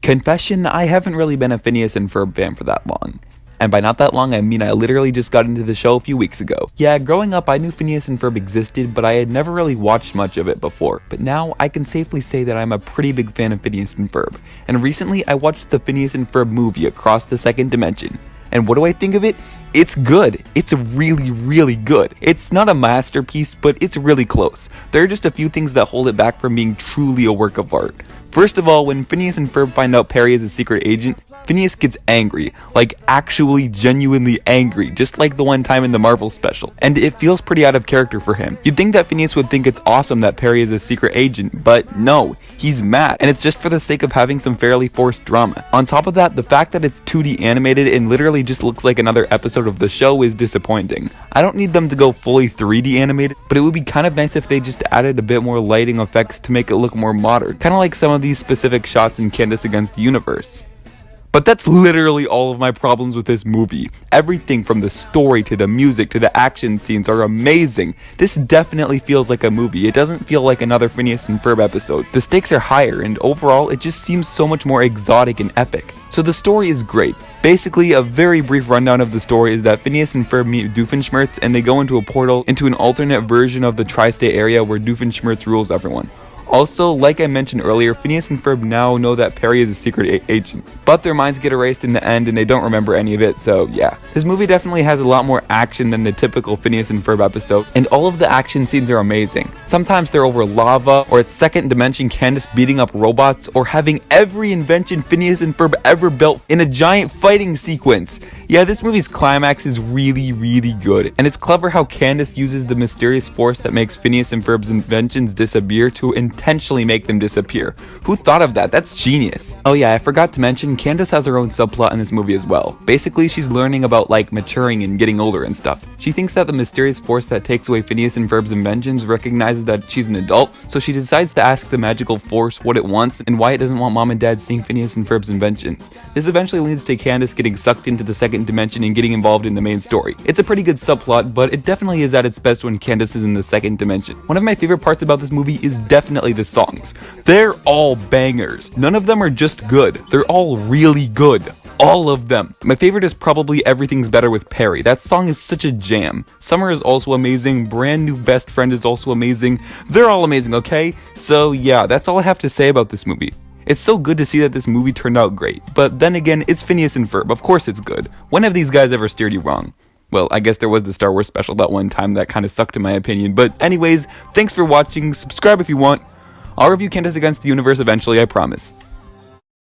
Confession, I haven't really been a Phineas and Ferb fan for that long. And by not that long, I mean I literally just got into the show a few weeks ago. Yeah, growing up I knew Phineas and Ferb existed, but I had never really watched much of it before. But now I can safely say that I'm a pretty big fan of Phineas and Ferb. And recently I watched the Phineas and Ferb movie Across the Second Dimension. And what do I think of it? It's good. It's really, really good. It's not a masterpiece, but it's really close. There are just a few things that hold it back from being truly a work of art. First of all, when Phineas and Ferb find out Perry is a secret agent, Phineas gets angry, like actually genuinely angry, just like the one time in the Marvel special, and it feels pretty out of character for him. You'd think that Phineas would think it's awesome that Perry is a secret agent, but no, he's mad, and it's just for the sake of having some fairly forced drama. On top of that, the fact that it's 2D animated and literally just looks like another episode of the show is disappointing. I don't need them to go fully 3D animated, but it would be kind of nice if they just added a bit more lighting effects to make it look more modern, kind of like some of these specific shots in Candace Against the Universe. But that's literally all of my problems with this movie. Everything from the story to the music to the action scenes are amazing. This definitely feels like a movie. It doesn't feel like another Phineas and Ferb episode. The stakes are higher, and overall it just seems so much more exotic and epic. So the story is great. Basically, a very brief rundown of the story is that Phineas and Ferb meet Doofenshmirtz and they go into a portal into an alternate version of the tri-state area where Doofenshmirtz rules everyone. Also, like I mentioned earlier, Phineas and Ferb now know that Perry is a secret agent, but their minds get erased in the end and they don't remember any of it, so yeah. This movie definitely has a lot more action than the typical Phineas and Ferb episode, and all of the action scenes are amazing. Sometimes they're over lava, or it's second dimension Candace beating up robots, or having every invention Phineas and Ferb ever built in a giant fighting sequence. Yeah, this movie's climax is really, really good, and it's clever how Candace uses the mysterious force that makes Phineas and Ferb's inventions disappear to intentionally make them disappear. Who thought of that? That's genius. Oh yeah, I forgot to mention, Candace has her own subplot in this movie as well. Basically, she's learning about like maturing and getting older and stuff. She thinks that the mysterious force that takes away Phineas and Ferb's inventions recognizes that she's an adult, so she decides to ask the magical force what it wants and why it doesn't want mom and dad seeing Phineas and Ferb's inventions. This eventually leads to Candace getting sucked into the second dimension and getting involved in the main story. It's a pretty good subplot, but it definitely is at its best when Candace is in the second dimension. One of my favorite parts about this movie is definitely the songs. They're all bangers. None of them are just good. They're all really good. All of them. My favorite is probably Everything's Better with Perry. That song is such a jam. Summer is also amazing. Brand New Best Friend is also amazing. They're all amazing, okay? So yeah, that's all I have to say about this movie. It's so good to see that this movie turned out great. But then again, it's Phineas and Ferb. Of course it's good. When have these guys ever steered you wrong? Well, I guess there was the Star Wars special that one time that kind of sucked in my opinion. But anyways, thanks for watching. Subscribe if you want. I'll review Candace Against the Universe eventually, I promise.